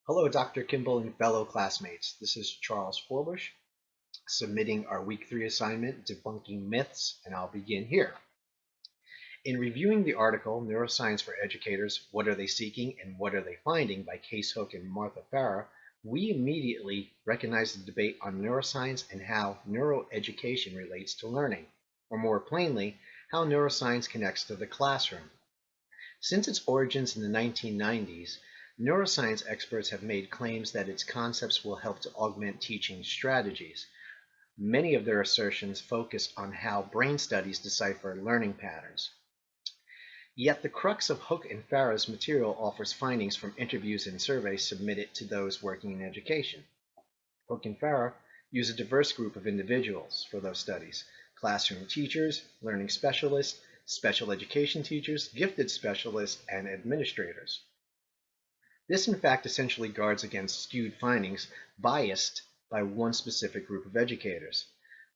Hello, Dr. Kimball and fellow classmates. This is Charles Forbush submitting our Week 3 assignment, Debunking Myths, and I'll begin here. In reviewing the article, Neuroscience for Educators, What Are They Seeking and What Are They Finding by Case Hook and Martha Farah, we immediately recognized the debate on neuroscience and how neuroeducation relates to learning, or more plainly, how neuroscience connects to the classroom. Since its origins in the 1990s, neuroscience experts have made claims that its concepts will help to augment teaching strategies. Many of their assertions focus on how brain studies decipher learning patterns. Yet the crux of Hook and Farah's material offers findings from interviews and surveys submitted to those working in education. Hook and Farah use a diverse group of individuals for those studies: classroom teachers, learning specialists, special education teachers, gifted specialists, and administrators. This, in fact, essentially guards against skewed findings biased by one specific group of educators.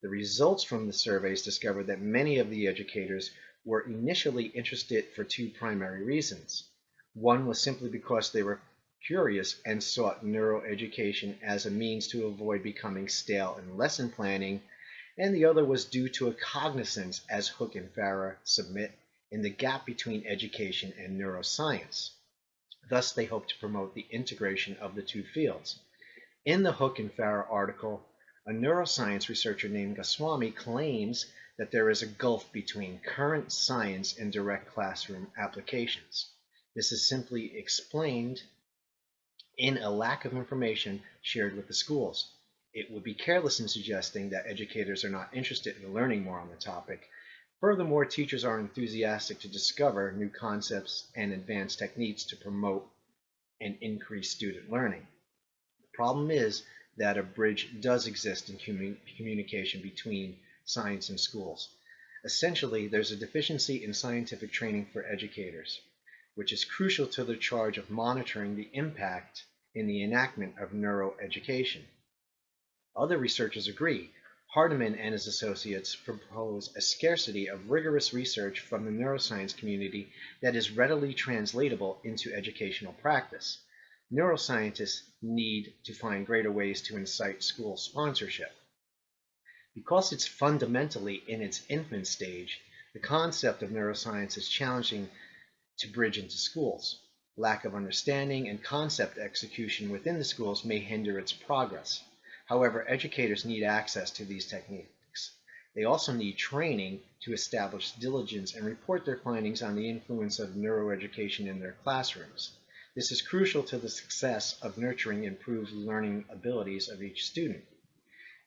The results from the surveys discovered that many of the educators were initially interested for two primary reasons. One was simply because they were curious and sought neuroeducation as a means to avoid becoming stale in lesson planning, and the other was due to a cognizance, as Hook and Farah submit, in the gap between education and neuroscience. Thus, they hope to promote the integration of the two fields. In the Hook and Farah article, a neuroscience researcher named Goswami claims that there is a gulf between current science and direct classroom applications. This is simply explained in a lack of information shared with the schools. It would be careless in suggesting that educators are not interested in learning more on the topic. Furthermore, teachers are enthusiastic to discover new concepts and advanced techniques to promote and increase student learning. The problem is that a bridge does exist in communication between science and schools. Essentially, there's a deficiency in scientific training for educators, which is crucial to the charge of monitoring the impact in the enactment of neuroeducation. Other researchers agree. Hardiman and his associates propose a scarcity of rigorous research from the neuroscience community that is readily translatable into educational practice. Neuroscientists need to find greater ways to incite school sponsorship. Because it's fundamentally in its infant stage, the concept of neuroscience is challenging to bridge into schools. Lack of understanding and concept execution within the schools may hinder its progress. However, educators need access to these techniques. They also need training to establish diligence and report their findings on the influence of neuroeducation in their classrooms. This is crucial to the success of nurturing improved learning abilities of each student.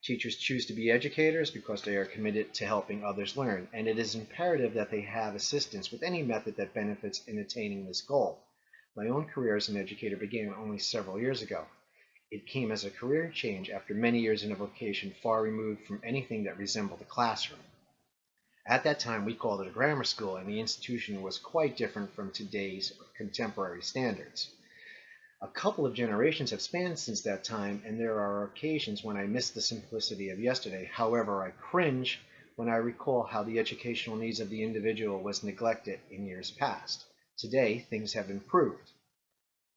Teachers choose to be educators because they are committed to helping others learn, and it is imperative that they have assistance with any method that benefits in attaining this goal. My own career as an educator began only several years ago. It came as a career change after many years in a vocation far removed from anything that resembled a classroom. At that time, we called it a grammar school, and the institution was quite different from today's contemporary standards. A couple of generations have spanned since that time, and there are occasions when I miss the simplicity of yesterday. However, I cringe when I recall how the educational needs of the individual was neglected in years past. Today, things have improved.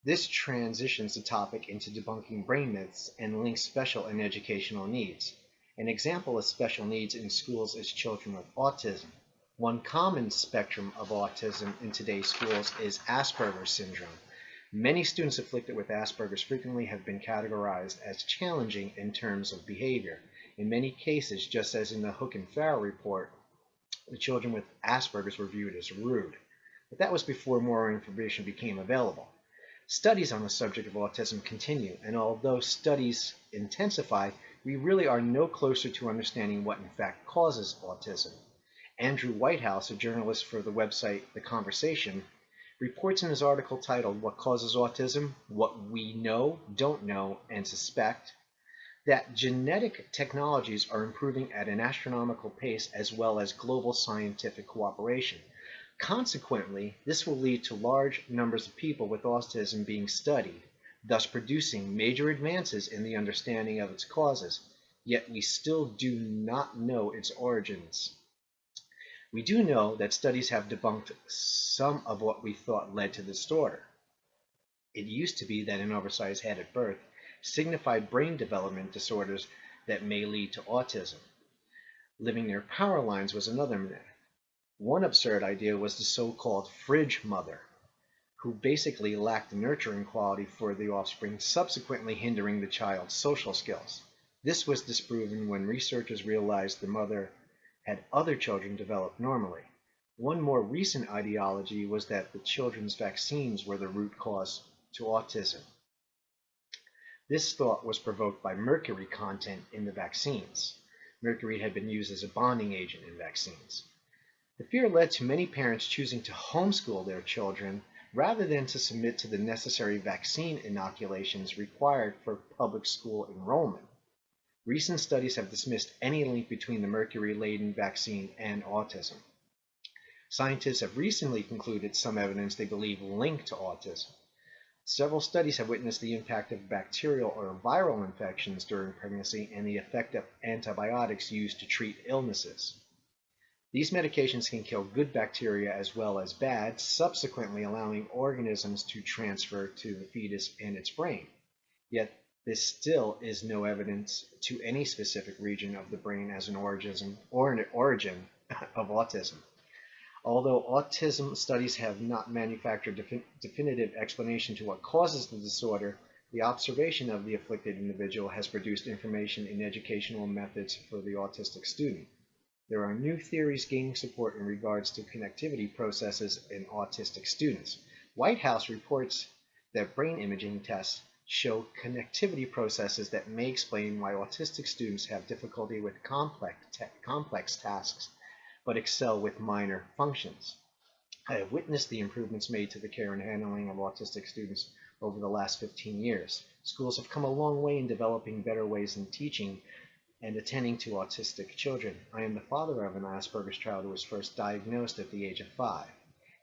This transitions the topic into debunking brain myths and links special and educational needs. An example of special needs in schools is children with autism. One common spectrum of autism in today's schools is Asperger's syndrome. Many students afflicted with Asperger's frequently have been categorized as challenging in terms of behavior. In many cases, just as in the Hook and Farah report, the children with Asperger's were viewed as rude. But that was before more information became available. Studies on the subject of autism continue, and although studies intensify, we really are no closer to understanding what in fact causes autism. Andrew Whitehouse, a journalist for the website The Conversation, reports in his article titled "What Causes Autism? What We Know, Don't Know, and Suspect" that genetic technologies are improving at an astronomical pace as well as global scientific cooperation. Consequently, this will lead to large numbers of people with autism being studied, thus producing major advances in the understanding of its causes, yet we still do not know its origins. We do know that studies have debunked some of what we thought led to this disorder. It used to be that an oversized head at birth signified brain development disorders that may lead to autism. Living near power lines was another myth. One absurd idea was the so-called fridge mother, who basically lacked the nurturing quality for the offspring, subsequently hindering the child's social skills. This was disproven when researchers realized the mother had other children develop normally. One more recent ideology was that the children's vaccines were the root cause to autism. This thought was provoked by mercury content in the vaccines. Mercury had been used as a bonding agent in vaccines. The fear led to many parents choosing to homeschool their children rather than to submit to the necessary vaccine inoculations required for public school enrollment. Recent studies have dismissed any link between the mercury-laden vaccine and autism. Scientists have recently concluded some evidence they believe linked to autism. Several studies have witnessed the impact of bacterial or viral infections during pregnancy and the effect of antibiotics used to treat illnesses. These medications can kill good bacteria as well as bad, subsequently allowing organisms to transfer to the fetus and its brain. Yet, there still is no evidence to any specific region of the brain as an origin of autism. Although autism studies have not manufactured definitive explanation to what causes the disorder, the observation of the afflicted individual has produced information in educational methods for the autistic student. There are new theories gaining support in regards to connectivity processes in autistic students. White House reports that brain imaging tests show connectivity processes that may explain why autistic students have difficulty with complex tasks but excel with minor functions. I have witnessed the improvements made to the care and handling of autistic students over the last 15 years. Schools have come a long way in developing better ways in teaching and attending to autistic children. I am the father of an Asperger's child who was first diagnosed at the age of 5.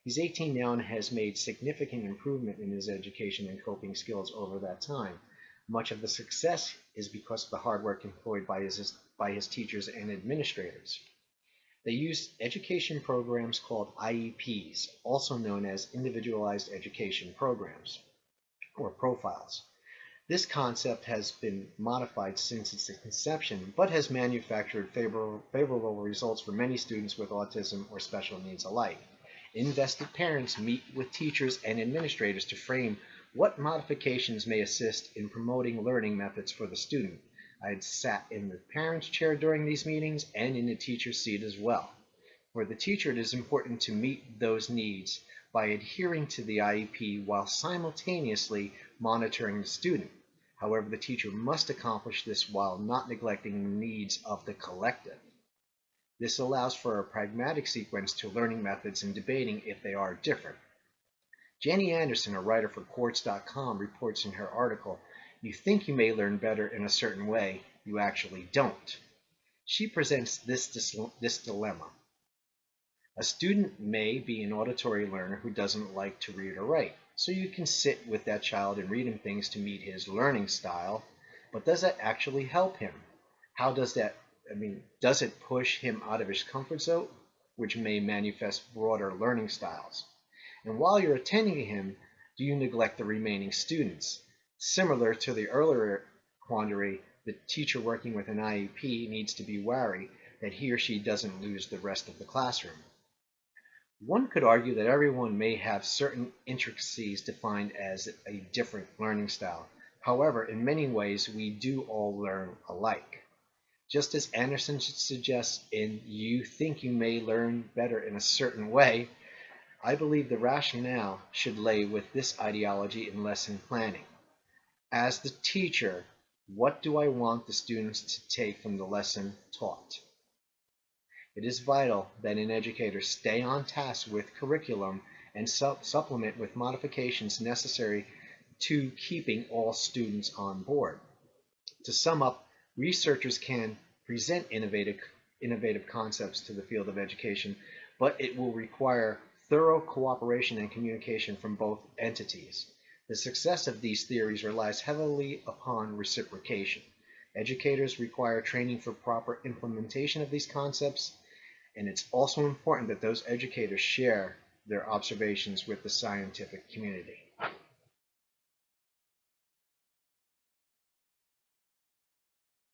He's 18 now and has made significant improvement in his education and coping skills over that time. Much of the success is because of the hard work employed by his teachers and administrators. They use education programs called IEPs, also known as Individualized Education Programs, or profiles. This concept has been modified since its inception, but has manufactured favorable results for many students with autism or special needs alike. Invested parents meet with teachers and administrators to frame what modifications may assist in promoting learning methods for the student. I had sat in the parents' chair during these meetings and in the teacher's seat as well. For the teacher, it is important to meet those needs by adhering to the IEP while simultaneously monitoring the student. However, the teacher must accomplish this while not neglecting the needs of the collective. This allows for a pragmatic sequence to learning methods and debating if they are different. Jenny Anderson, a writer for Quartz.com, reports in her article, "You think you may learn better in a certain way, you actually don't." She presents this dilemma. A student may be an auditory learner who doesn't like to read or write, so you can sit with that child and read him things to meet his learning style, but does that actually help him? How does that, does it push him out of his comfort zone, which may manifest broader learning styles? And while you're attending him, do you neglect the remaining students? Similar to the earlier quandary, the teacher working with an IEP needs to be wary that he or she doesn't lose the rest of the classroom. One could argue that everyone may have certain intricacies defined as a different learning style. However, in many ways, we do all learn alike. Just as Anderson suggests in "You think you may learn better in a certain way," I believe the rationale should lay with this ideology in lesson planning. As the teacher, what do I want the students to take from the lesson taught? It is vital that an educator stay on task with curriculum and supplement with modifications necessary to keeping all students on board. To sum up, researchers can present innovative concepts to the field of education, but it will require thorough cooperation and communication from both entities. The success of these theories relies heavily upon reciprocation. Educators require training for proper implementation of these concepts, and it's also important that those educators share their observations with the scientific community.